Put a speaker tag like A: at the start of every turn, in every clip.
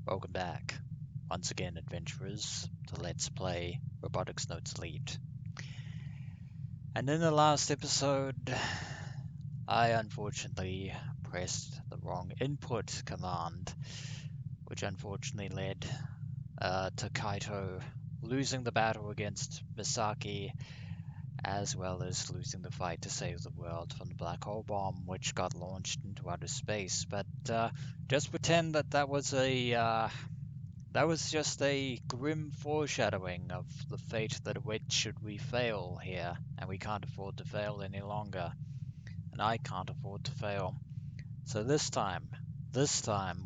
A: Welcome back, once again, adventurers, to Let's Play Robotics Notes Elite. And in the last episode, I unfortunately pressed the wrong input command, which unfortunately led to Kaito losing the battle against Misaki, as well as losing the fight to save the world from the black hole bomb, which got launched into outer space. But just pretend that that was just a grim foreshadowing of the fate that awaits should we fail here, and we can't afford to fail any longer, and I can't afford to fail. So this time,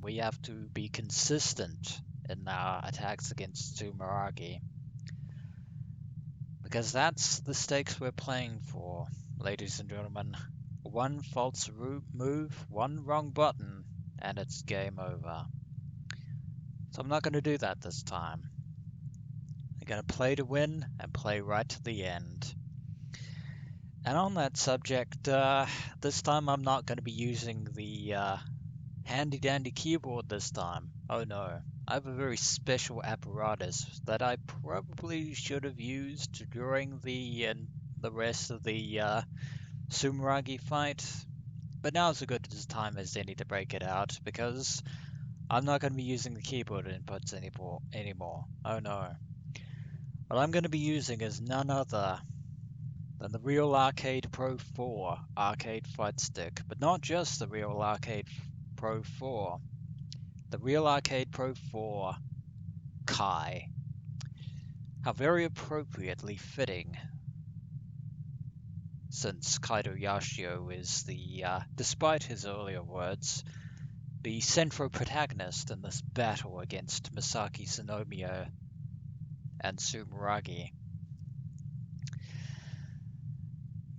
A: we have to be consistent in our attacks against SUMERAGI, because that's the stakes we're playing for, ladies and gentlemen. One false move, one wrong button, and it's game over. So I'm not going to do that this time. I'm going to play to win and play right to the end. And on that subject, this time I'm not going to be using the handy dandy keyboard this time. Oh no, I have a very special apparatus that I probably should have used during the rest of the SUMERAGI fight. But now's as good a time as any to break it out, because I'm not going to be using the keyboard inputs anymore. Oh no. What I'm going to be using is none other than the Real Arcade Pro 4 arcade fight stick, but not just the Real Arcade Pro 4, the Real Arcade Pro 4 Kai. How very appropriately fitting, since Kaito Yashio is despite his earlier words, the central protagonist in this battle against Misaki Tsunomiya and SUMERAGI.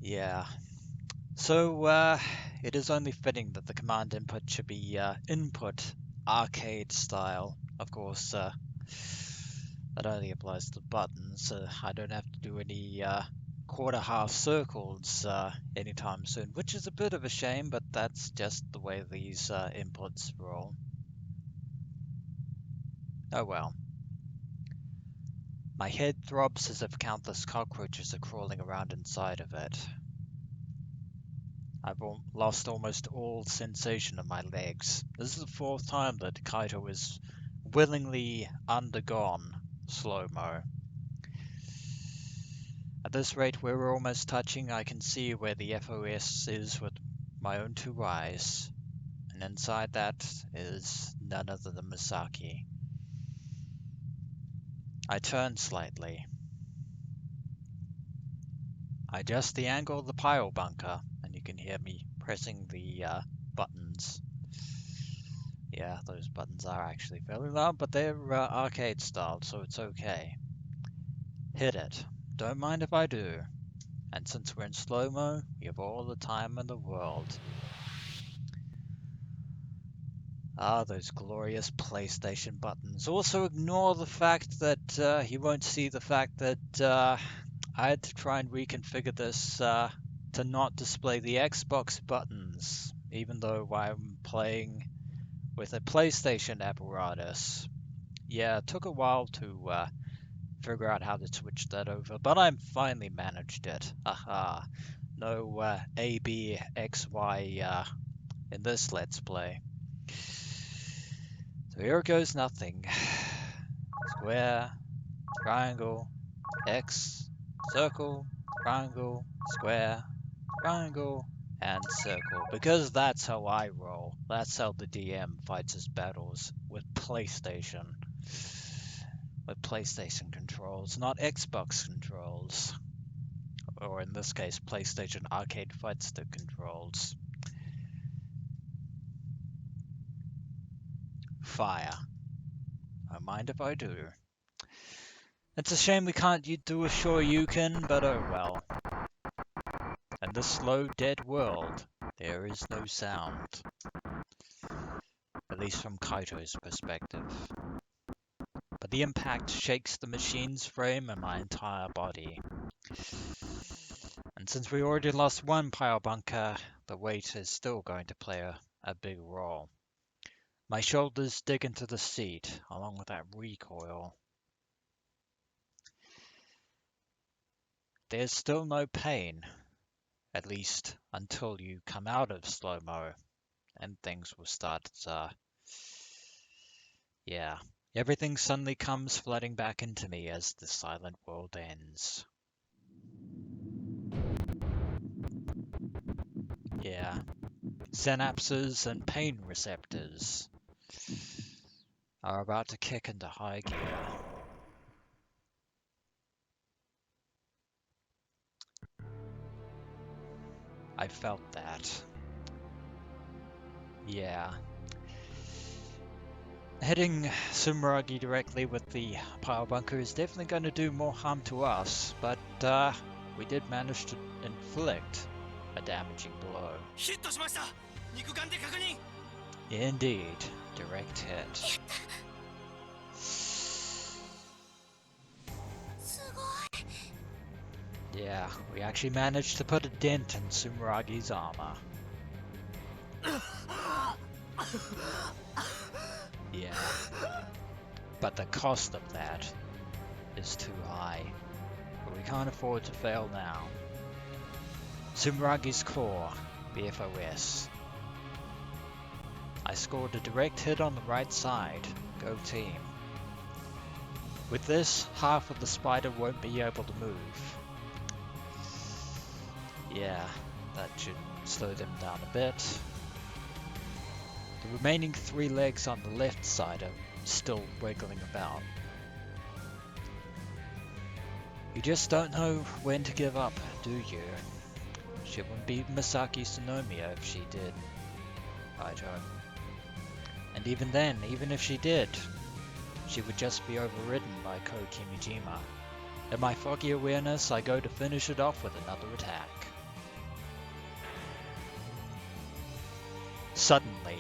A: Yeah. So, it is only fitting that the command input should be input arcade style. Of course, that only applies to buttons. I don't have to do any quarter half circles anytime soon, which is a bit of a shame, but that's just the way these inputs roll. Oh well. My head throbs as if countless cockroaches are crawling around inside of it. I've lost almost all sensation of my legs. This is the fourth time that Kaito has willingly undergone slow-mo. At this rate, where we're almost touching, I can see where the FOS is with my own two eyes. And inside that is none other than Misaki. I turn slightly. I adjust the angle of the pile bunker, and you can hear me pressing the buttons. Yeah, those buttons are actually fairly loud, but they're arcade styled, so it's okay. Hit it. Don't mind if I do. And since we're in slow-mo, you have all the time in the world. Ah, those glorious PlayStation buttons. Also ignore the fact that you won't see the fact that I had to try and reconfigure this to not display the Xbox buttons, even though I'm playing with a PlayStation apparatus. Yeah, it took a while to figure out how to switch that over, but I finally managed it. Aha. No A, B, X, Y in this Let's Play. So here goes nothing. Square, triangle, X, circle, triangle, square, triangle, and circle. Because that's how I roll. That's how the DM fights his battles, with PlayStation. With PlayStation controls, not Xbox controls. Or in this case, PlayStation Arcade Fight Stick controls. Fire. Don't mind if I do. It's a shame we can't do a Shoryuken, but oh well. In this slow, dead world, there is no sound. At least from Kaito's perspective. But the impact shakes the machine's frame and my entire body. And since we already lost one pile bunker, the weight is still going to play a big role. My shoulders dig into the seat, along with that recoil. There's still no pain, at least until you come out of slow-mo, and things will start, yeah. Everything suddenly comes flooding back into me as the silent world ends. Yeah. Synapses and pain receptors are about to kick into high gear. I felt that. Yeah. Hitting SUMERAGI directly with the power bunker is definitely going to do more harm to us, but we did manage to inflict a damaging blow. Indeed, direct hit. Yeah, we actually managed to put a dent in SUMERAGI's armor. Yeah, but the cost of that is too high. But we can't afford to fail now. SUMERAGI's core, BFOS. I scored a direct hit on the right side. Go team. With this, half of the spider won't be able to move. Yeah, that should slow them down a bit. The remaining 3 legs on the left side are still wiggling about. You just don't know when to give up, do you? She wouldn't be Misaki Tsunomiya if she did, Kaito. And even then, even if she did, she would just be overridden by Ko Kimijima. In my foggy awareness, I go to finish it off with another attack. Suddenly,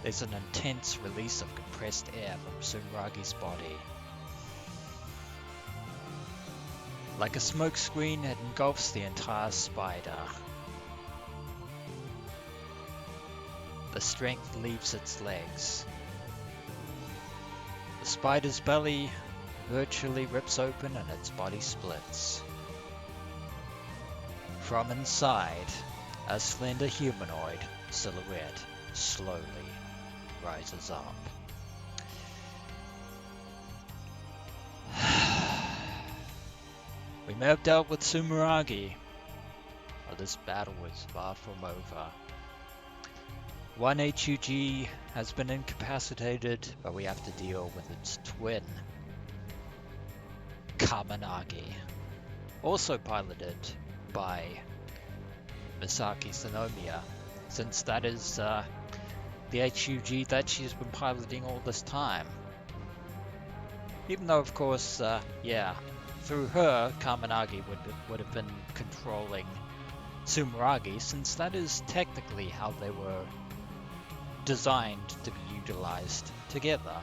A: there's an intense release of compressed air from SUMERAGI's body. Like a smokescreen, it engulfs the entire spider. The strength leaves its legs. The spider's belly virtually rips open and its body splits. From inside, a slender humanoid silhouette slowly rises up. We may have dealt with SUMERAGI, but this battle is far from over. One HUG has been incapacitated, but we have to deal with its twin, KAMINAGI, also piloted by Misaki Tsunomiya, since that is the HUG that she's been piloting all this time. Even though, of course, yeah, through her, KAMINAGI would have been controlling SUMERAGI, since that is technically how they were designed to be utilized together.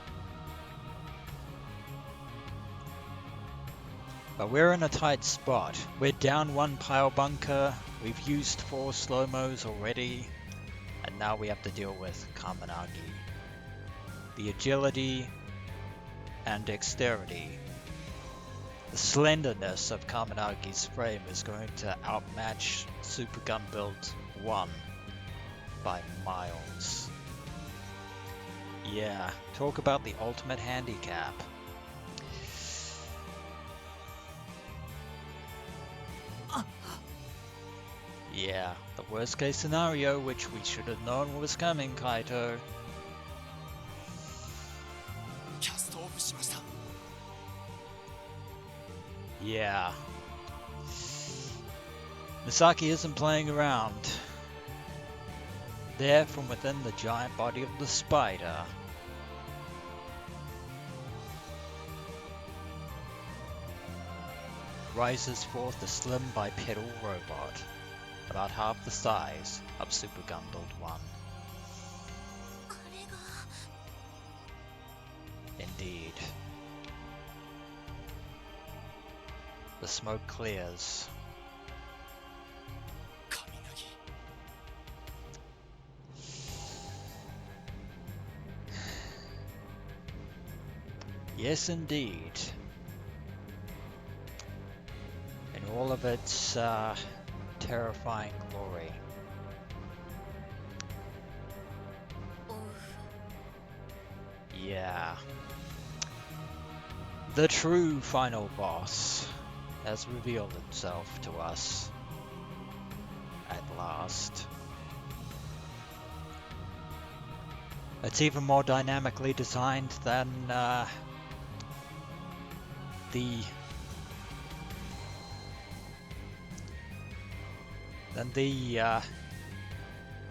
A: But we're in a tight spot. We're down 1 pile bunker, we've used 4 slow-mos already, and now we have to deal with KAMINAGI. The agility and dexterity. The slenderness of KAMINAGI's frame is going to outmatch Super Gunbuild-1 by miles. Yeah, talk about the ultimate handicap. Yeah, the worst case scenario, which we should have known was coming, Kaito. Yeah. Misaki isn't playing around. There, from within the giant body of the spider, rises forth a slim bipedal robot, about half the size of Super Gunbuild-1. Indeed. The smoke clears. Yes, indeed. In all of its terrifying glory. Yeah. The true final boss has revealed itself to us at last. It's even more dynamically designed than the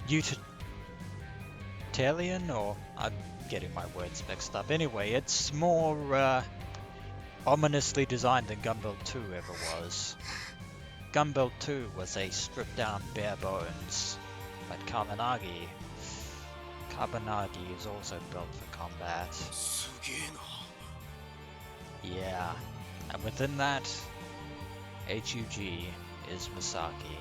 A: utilitarian, or I'm getting my words mixed up. Anyway, it's more ominously designed than Gunbuild 2 ever was. Gunbuild 2 was a stripped down bare bones, but KAMINAGI is also built for combat. Yeah, and within that, HUG is Misaki.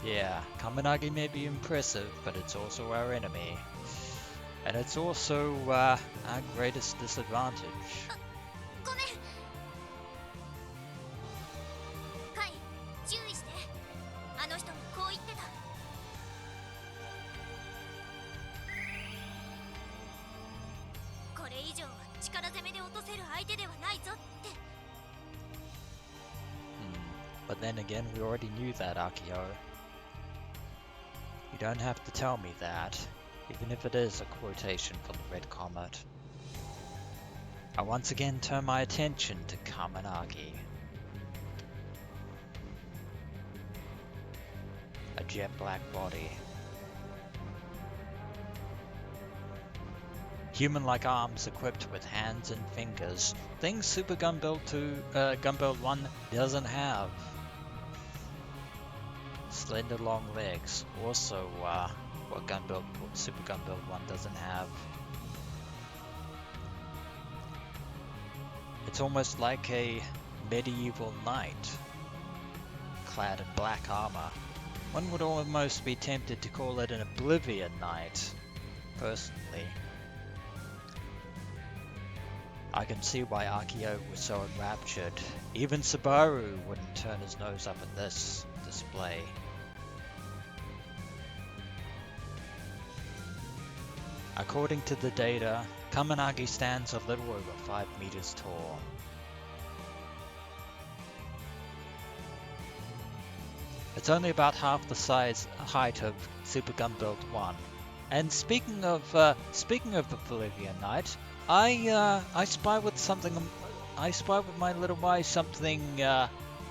A: Yeah, KAMINAGI may be impressive, but it's also our enemy. And it's also our greatest disadvantage. But then again, we already knew that, Akio. You don't have to tell me that, even if it is a quotation from the Red Comet. I once again turn my attention to KAMINAGI. A jet black body. Human-like arms equipped with hands and fingers. Things Super Gunbuild-1 doesn't have. Slender long legs, also what Super Gunbuild-1 doesn't have. It's almost like a medieval knight, clad in black armor. One would almost be tempted to call it an Oblivion Knight, personally. I can see why Akio was so enraptured. Even Subaru wouldn't turn his nose up at this display. According to the data, KAMINAGI stands a little over 5 meters tall. It's only about half the height of Super Gunbuild-1. And speaking of Oblivion Knight, I spy with my little eye something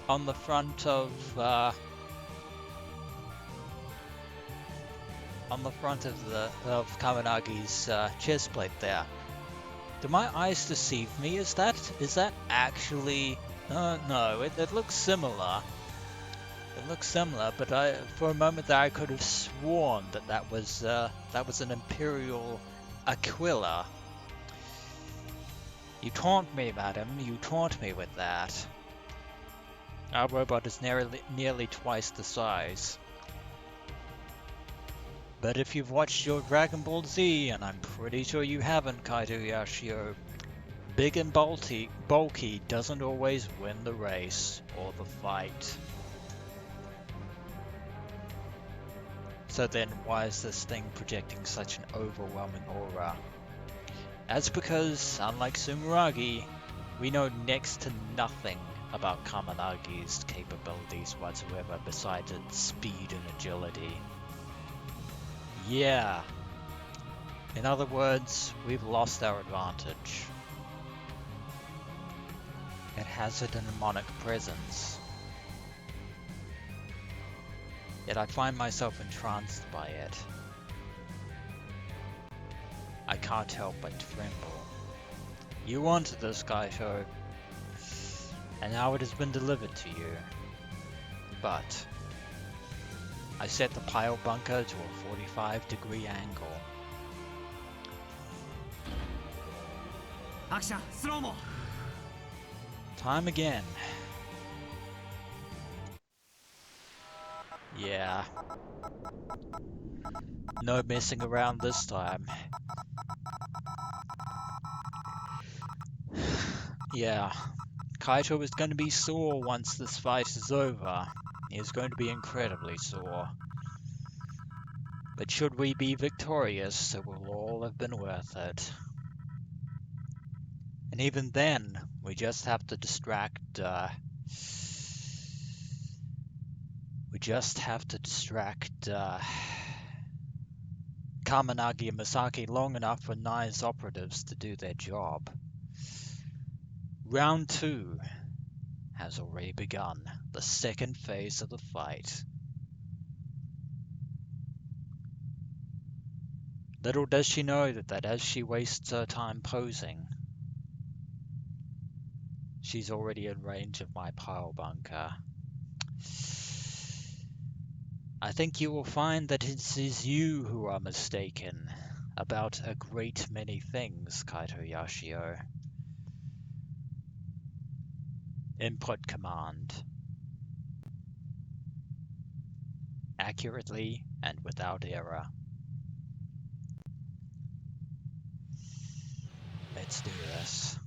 A: on the front of KAMINAGI's chest plate there. Do my eyes deceive me? Is that actually? No. It looks similar. It looks similar, but for a moment there I could have sworn that was an Imperial Aquila. You taunt me, madam. You taunt me with that. Our robot is nearly twice the size. But if you've watched your Dragon Ball Z, and I'm pretty sure you haven't, Kaito Yashio, big and bulky doesn't always win the race or the fight. So then why is this thing projecting such an overwhelming aura? That's because, unlike SUMERAGI, we know next to nothing about KAMINAGI's capabilities whatsoever besides its speed and agility. Yeah. In other words, we've lost our advantage. It has a demonic presence. Yet I find myself entranced by it. I can't help but tremble. You wanted this, Kaito, and now it has been delivered to you. But I set the pile bunker to a 45-degree angle.
B: Action, slow-mo.
A: Time again. Yeah. No messing around this time. Yeah. Kaito is going to be sore once this fight is over. He is going to be incredibly sore. But should we be victorious, it will all have been worth it. And even then, we just have to distract, Kaminagi and Misaki long enough for Nai's operatives to do their job. Round 2 has already begun, the second phase of the fight. Little does she know that as she wastes her time posing, she's already in range of my pile bunker. I think you will find that it is you who are mistaken about a great many things, Kaito Yashio. Input command. Accurately and without error. Let's do this.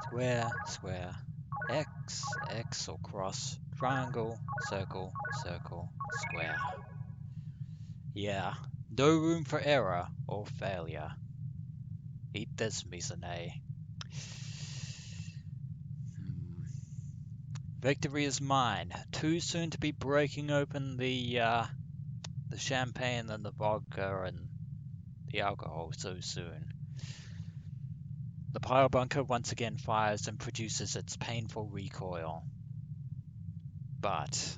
A: Square, square, X, X or cross, triangle, circle, circle, square. Yeah, no room for error or failure. Eat this, Misane. Victory is mine. Too soon to be breaking open the champagne and the vodka and the alcohol so soon. The pile bunker once again fires and produces its painful recoil. But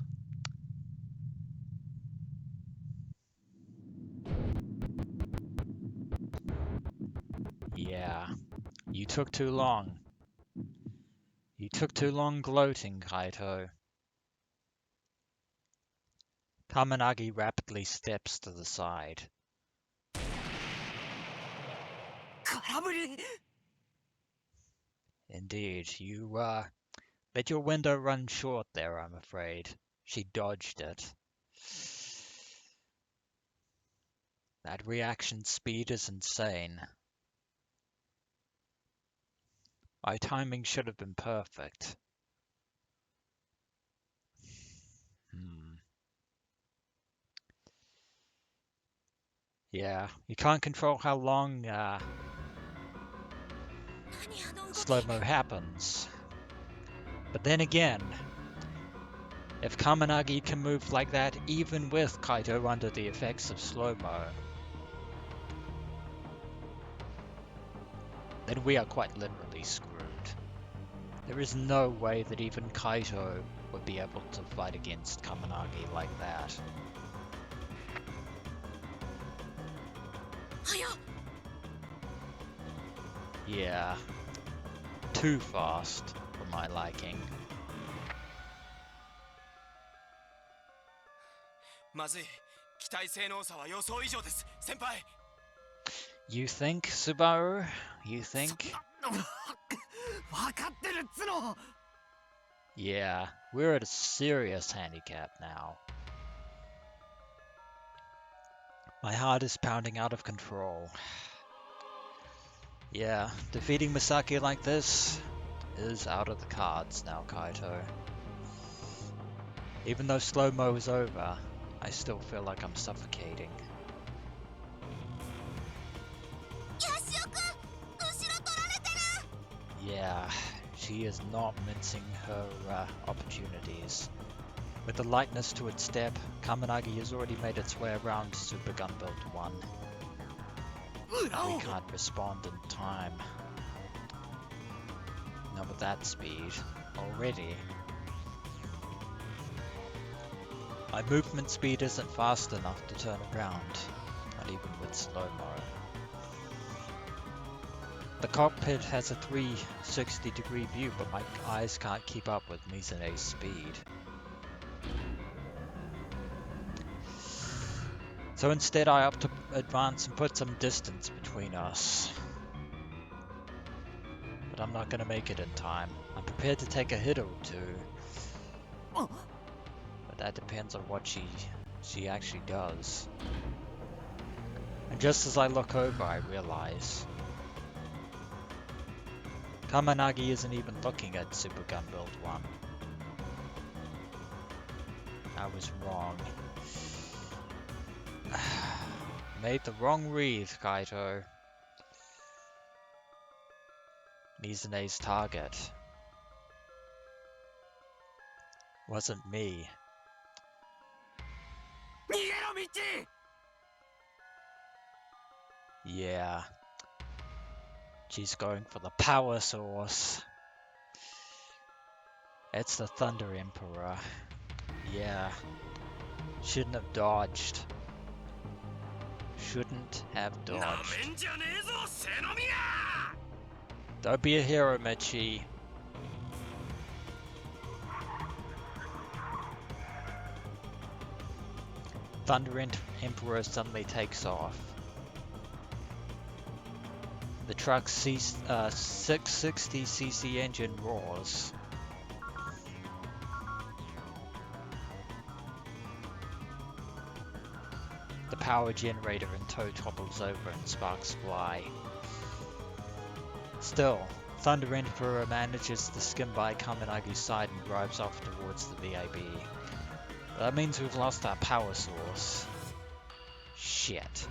A: yeah, you took too long. You took too long gloating, Kaito. Kaminagi rapidly steps to the side. Indeed, you let your window run short there, I'm afraid. She dodged it. That reaction speed is insane. My timing should have been perfect. Yeah, you can't control how long slow-mo happens. But then again, if Kaminagi can move like that even with Kaito under the effects of slow-mo, then we are quite literally screwed. There is no way that even Kaito would be able to fight against Kaminagi like that. Yeah, too fast for my liking. You think, Subaru? You think? Yeah, we're at a serious handicap now. My heart is pounding out of control. Yeah, defeating Misaki like this is out of the cards now, Kaito. Even though slow-mo is over, I still feel like I'm suffocating. Yeah, she is not mincing her opportunities. With the lightness to its step, Kaminagi has already made its way around Super Gunbuild-1. We can't respond in time. Not with that speed. Already. My movement speed isn't fast enough to turn around, not even with slow-mo. The cockpit has a 360-degree view, but my eyes can't keep up with Mizune's speed. So instead I opt to advance and put some distance between us. But I'm not going to make it in time. I'm prepared to take a hit or two. But That depends on what she actually does. And just as I look over, I realize Kaminagi isn't even looking at Super Gunbuild-1. I was wrong. Made the wrong read, Kaito. Mizune's target wasn't me. Yeah. She's going for the power source. It's the Thunder Emperor. Yeah. Shouldn't have dodged. Shouldn't have dodged. Don't be a hero, Michi. Thunder Emperor suddenly takes off. The truck's 660cc engine roars. The power generator in tow topples over and sparks fly. Still, Thunder Emperor manages to skim by Kaminagi's side and drives off towards the VIB. That means we've lost our power source. Shit.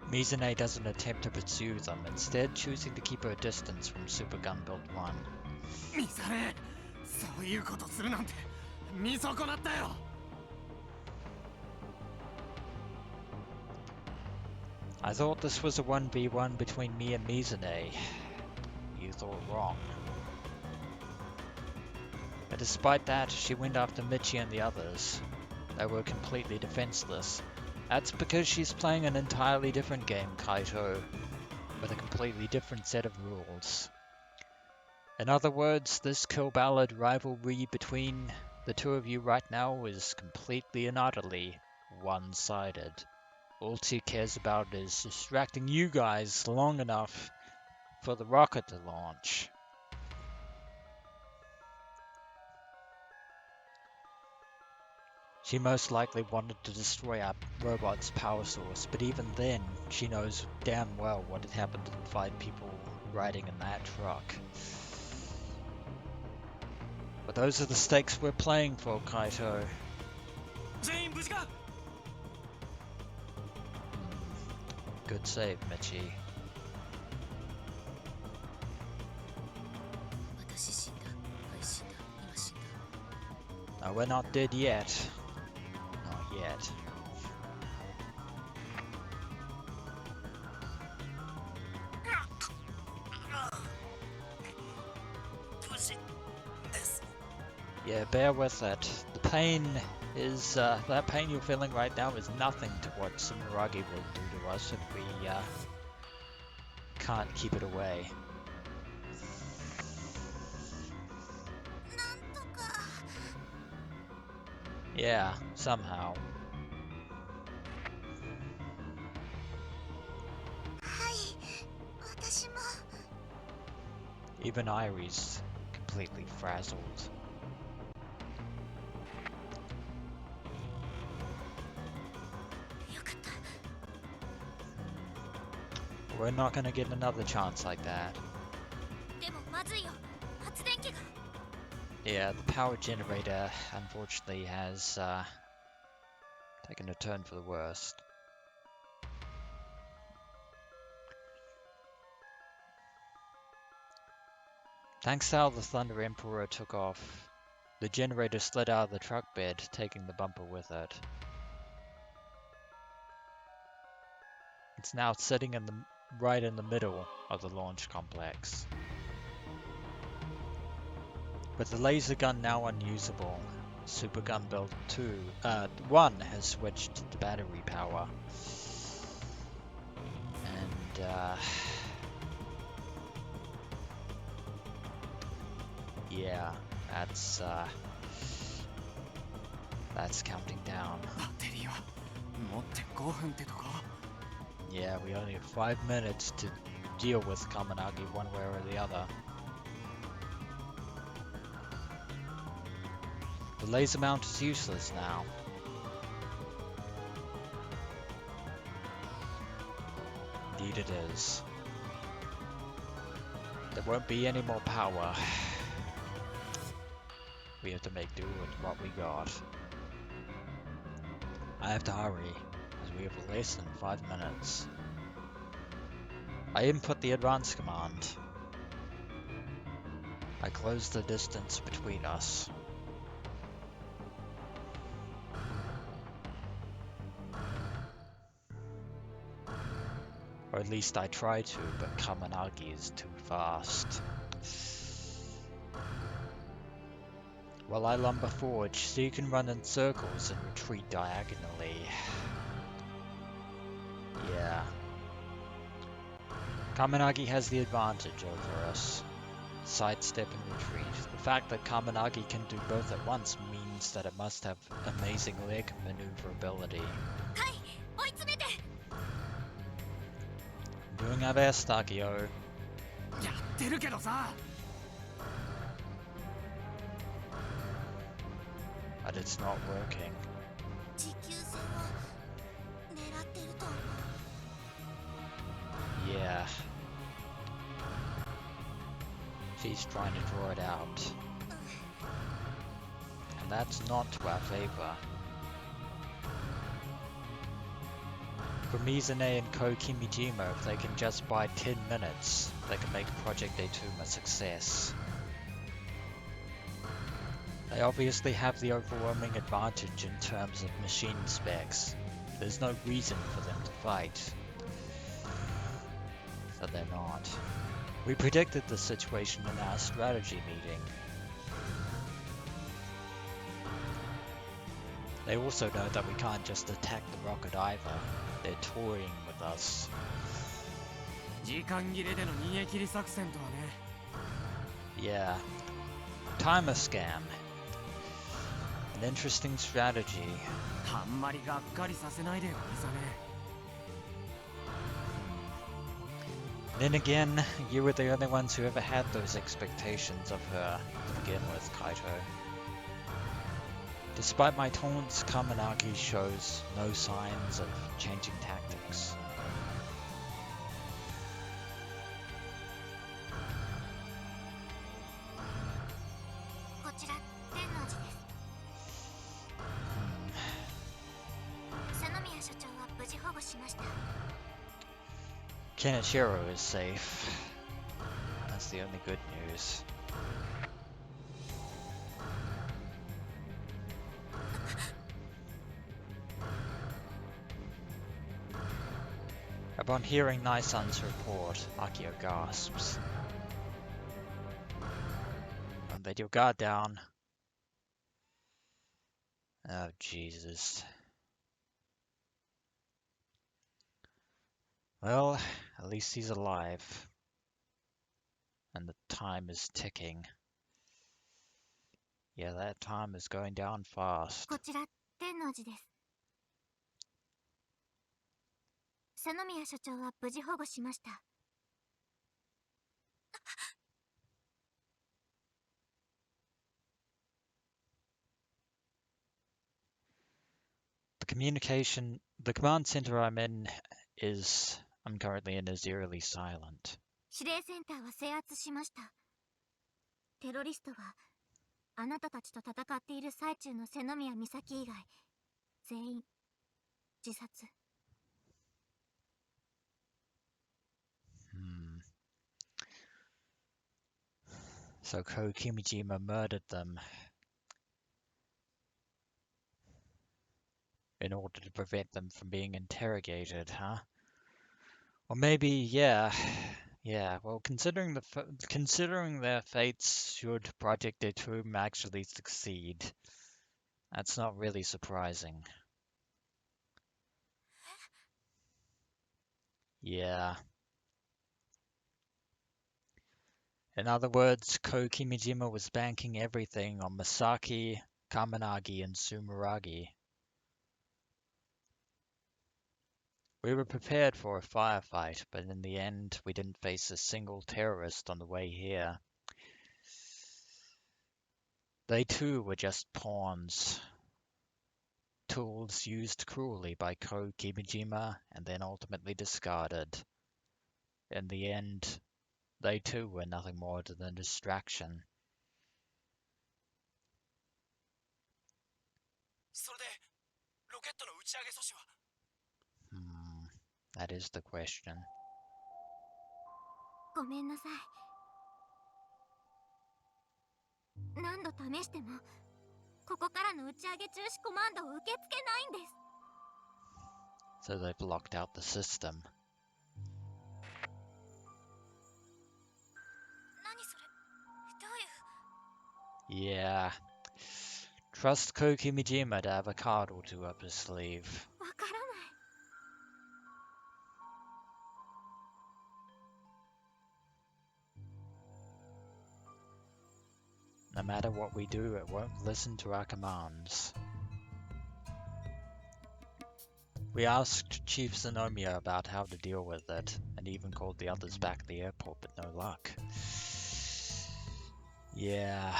A: Mizune doesn't attempt to pursue them, instead choosing to keep her distance from Super Gunbuild-1. I thought this was a 1v1 between me and Mizune. You thought wrong. But despite that, she went after Michi and the others. They were completely defenseless. That's because she's playing an entirely different game, Kaito, with a completely different set of rules. In other words, this kill ballad rivalry between the two of you right now is completely and utterly one-sided. All she cares about is distracting you guys long enough for the rocket to launch. She most likely wanted to destroy our robot's power source, but even then, she knows damn well what had happened to the 5 people riding in that truck. But those are the stakes we're playing for, Kaito. Good save, Michi. No, we're not dead yet. Not yet. Yeah, bear with it. The pain is, that pain you're feeling right now is nothing to what SUMERAGI will do to us if we, can't keep it away. Yeah, somehow. Even Irie's completely frazzled. We're not gonna get another chance like that. Yeah, the power generator unfortunately has taken a turn for the worst. Thanks to how the Thunder Emperor took off, the generator slid out of the truck bed, taking the bumper with it. It's now sitting right in the middle of the launch complex. With the laser gun now unusable, Super Gunbuild-1 has switched to battery power. And, yeah, that's counting down. Yeah, we only have 5 minutes to deal with Kaminagi one way or the other. The laser mount is useless now. Indeed it is. There won't be any more power. We have to make do with what we got. I have to hurry, as we have less than 5 minutes. I input the advance command. I close the distance between us. Or at least I try to, but KAMINAGI is too fast. While I lumber forward, so you can run in circles and retreat diagonally. Yeah. KAMINAGI has the advantage over us. Sidestep and retreat. The fact that KAMINAGI can do both at once means that it must have amazing leg maneuverability. Doing our best, Takio. But it's not working. Yeah. She's trying to draw it out. And that's not to our favor. For Mizune and Kimijima, if they can just buy 10 minutes, they can make Project Atum a success. They obviously have the overwhelming advantage in terms of machine specs. There's no reason for them to fight. So they're not. We predicted the situation in our strategy meeting. They also know that we can't just attack the rocket either. They're toying with us. Yeah. Timer scam. An interesting strategy. Then again, you were the only ones who ever had those expectations of her to begin with, Kaito. Despite my taunts, KAMINAGI shows no signs of changing tactics. Kenichiro is safe. That's the only good news. Upon hearing Naisan's report, Akio gasps. Let your guard down. Oh, Jesus. Well, at least he's alive. And the time is ticking. Yeah, that time is going down fast. The command center I'm currently in is eerily silent.
B: 指令センターは制圧しました。テロリストはあなたたちと戦っている最中の瀬宮美咲以外全員自殺。
A: So Kimijima murdered them in order to prevent them from being interrogated, huh? Or maybe, yeah. Well, considering their fates, should Project Atum actually succeed, that's not really surprising. Yeah. In other words, Kimijima was banking everything on Misaki, KAMINAGI, and SUMERAGI. We were prepared for a firefight, but in the end, we didn't face a single terrorist on the way here. They too were just pawns, tools used cruelly by Kimijima and then ultimately discarded. In the end, they too were nothing more than a distraction.
C: それでロケットの打ち上げ阻止は
A: That is the question.
B: ごめんなさい。何度試してもここからの打ち上げ中止コマンドを受け付けないんです。
A: So they've locked out the system.
B: 何それ、どういう
A: Yeah. Trust Kimijima to have a card or two up his sleeve.
B: わからない。
A: No matter what we do, it won't listen to our commands. We asked Chief Zenomiya about how to deal with it, and even called the others back at the airport, but no luck. Yeah.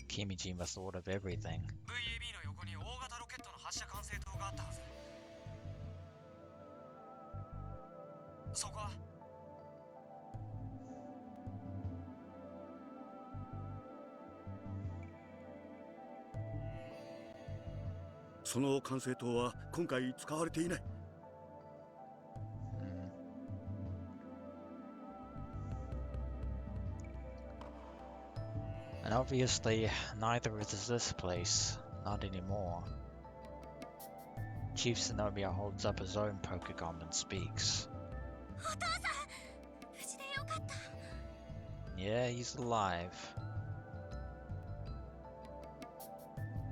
A: Kimijima thought of everything.
C: VAB の横に大型ロケットの発射管制塔があったはず。そこはその管制塔は今回使われていない。
A: And obviously, neither is this place. Not anymore. Chief Zenomiya holds up his own Pokegom and speaks.
B: お父さん、無事でよかった。
A: Yeah, he's alive.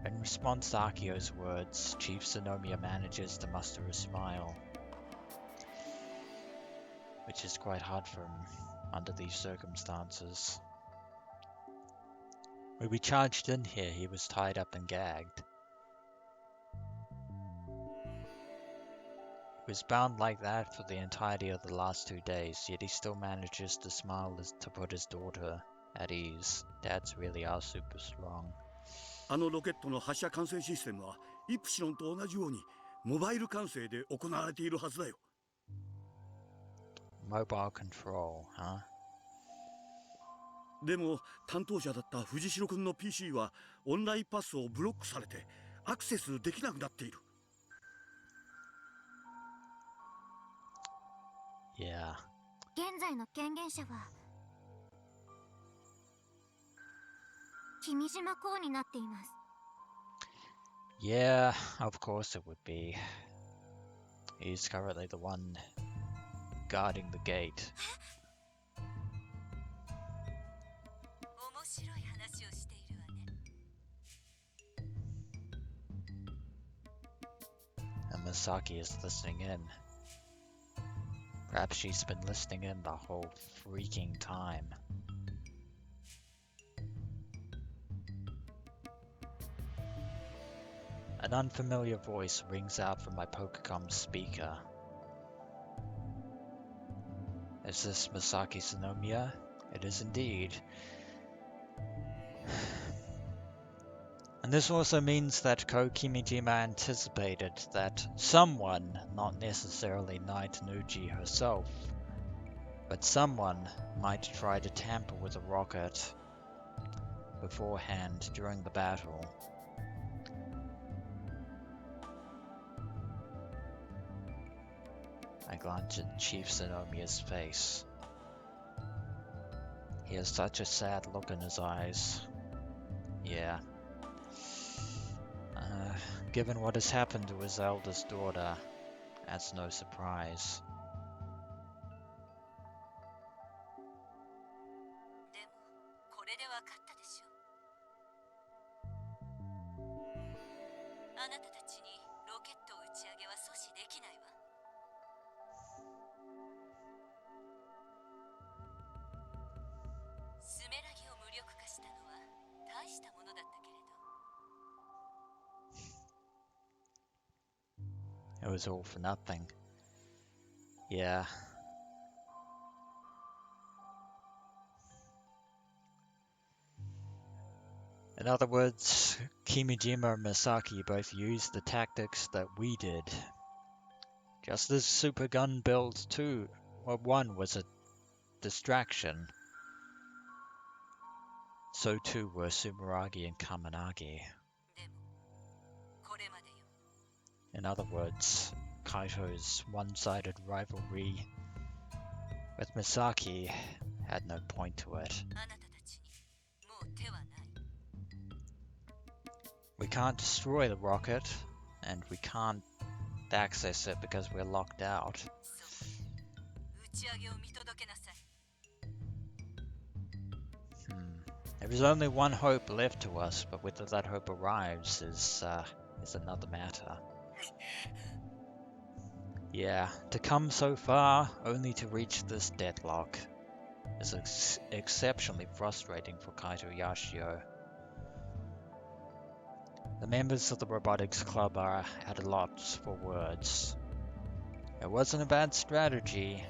A: In response to Akio's words, Chief Zenomiya manages to muster a smile, which is quite hard for him under these circumstances. When we charged in here, he was tied up and gagged. He was bound like that for the entirety of the last 2 days, yet he still manages to smile to put his daughter at ease. Dads really are super strong.
C: あのロケットの発射管制システムはイプシロンと同じようにモバイル管制で行われているはずだよ。
A: Mobile control, huh?
C: でも担当者だった藤代君の PC はオンラインパスをブロックされてアクセスできなくなっている。
A: Yeah.
B: 現在の権限者は君島公になっています。
A: Yeah, of course it would be. He's currently the one guarding the gate.
B: 面白い話をしているわね。
A: And Misaki is listening in. Perhaps she's been listening in the whole freaking time. An unfamiliar voice rings out from my Pokecom speaker. Is this Misaki Zenomiya? It is indeed. And this also means that Kimijima anticipated that someone, not necessarily Knight Nuji herself, but someone might try to tamper with the rocket beforehand during the battle. I glance at Chief Zenomiya's face. He has such a sad look in his eyes. Yeah. Given what has happened to his eldest daughter, that's no surprise.
B: でもこれで分かったでしょ。あなたたちにロケット打ち上げは阻止できないわ。スメラギを無力化したのは大したものだったけれど。
A: It was all for nothing. Yeah. In other words, Kimijima and Misaki both used the tactics that we did. Just as Super Gunbuild-2 or 1 was a distraction, so too were SUMERAGI and KAMINAGI. In other words, Kaito's one-sided rivalry with Misaki had no point to it. We can't destroy the rocket, and we can't access it because we're locked out. There is only one hope left to us, but whether that hope arrives is another matter. Yeah, to come so far only to reach this deadlock is exceptionally frustrating for Kaito Yashio. The members of the Robotics Club are at a loss for words. It wasn't a bad strategy,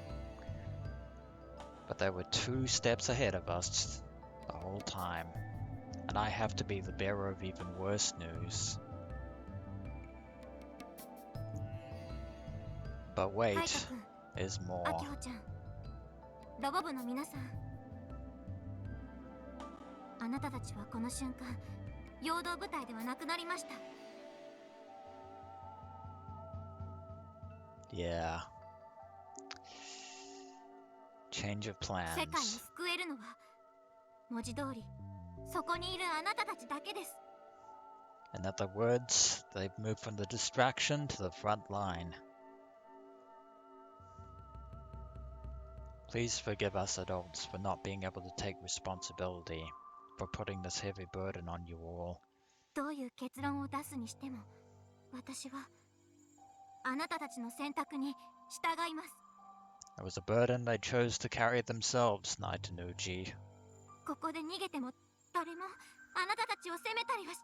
A: but they were 2 steps ahead of us the whole time, and I have to be the bearer of even worse news. But wait, there's more.
B: ロボ部の皆さん、あなたたちはこの瞬間、陽動部隊ではなくなりました。
A: Yeah. Change of plans.
B: 世界を救えるのは、文字通り、そこにいるあなたたちだけです。
A: In other words, they've moved from the distraction to the front line. Please forgive us adults for not being able to take responsibility for putting this heavy burden on you all.
B: どういう結論を出すにしても、私はあなたたちの選択に従います。
A: It was a burden they chose to carry themselves, Naitanuji.
B: ここで逃げても誰もあなたたちを責めたりはし。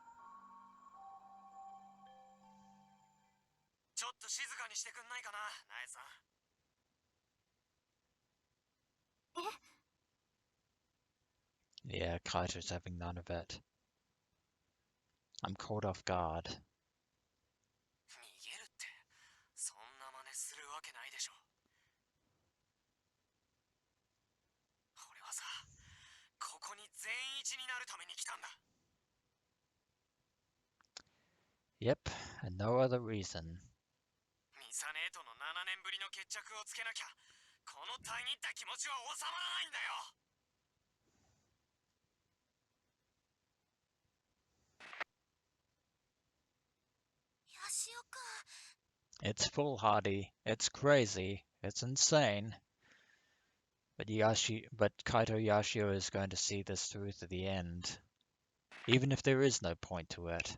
C: ちょっと静かにしてくんないかな、ナエさん。
A: Yeah, Kaito's having none of it. I'm caught off guard.
C: 逃げるって、そんな真似するわけないでしょ。俺はさ、ここに全員一になるために来たんだ。
A: Yep, and no other reason.
C: ミサネートの7年ぶりの決着をつけなきゃ、このたぎった気持ちは収まらないんだよ。
A: It's foolhardy, it's crazy, it's insane. But Kaito Yashio is going to see this through to the end, even if there is no point to it.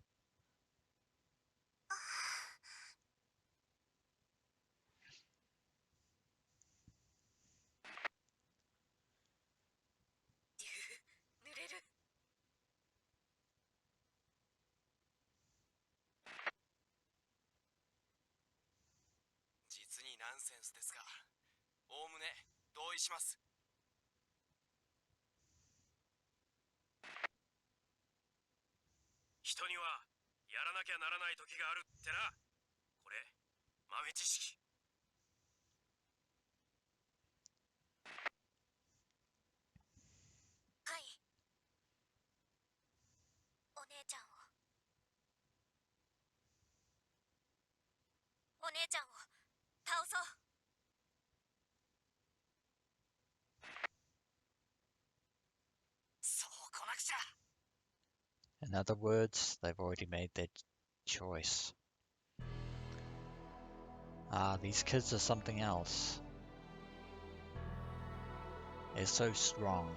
A: In other words, they've already made their choice. These kids are something else. They're so strong.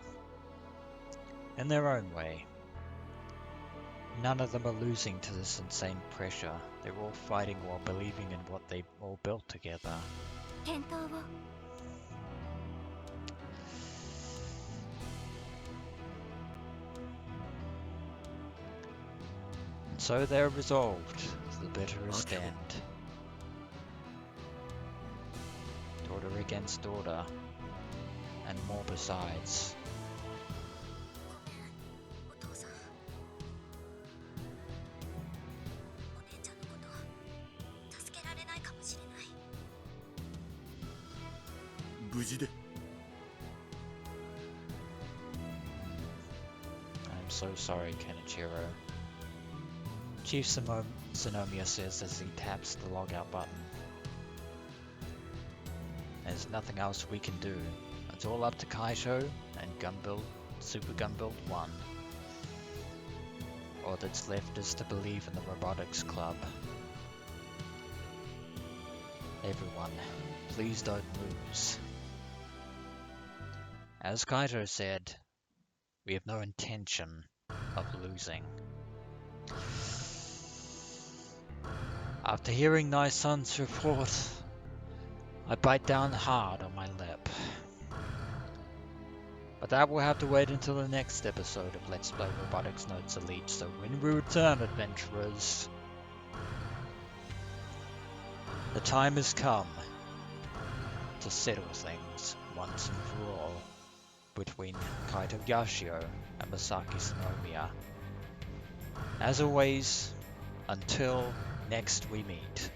A: In their own way. None of them are losing to this insane pressure. They're all fighting while believing in what they've all built together. And so they're resolved to the bitterest end. Daughter against daughter, and more besides.
C: 無事で。
A: I'm so sorry, Kenichiro. Chief Sonomiya says as he taps the logout button. There's nothing else we can do. It's all up to Kaito and Super Gunbuild-1. All that's left is to believe in the Robotics Club. Everyone, please don't lose. As Kaito said, we have no intention of losing. After hearing Nai-san's report, I bite down hard on my lip. But that will have to wait until the next episode of Let's Play Robotics Notes Elite, so when we return, adventurers, the time has come to settle things once and for all between Kaito Yashio and Misaki Sonomiya. As always, until next we meet.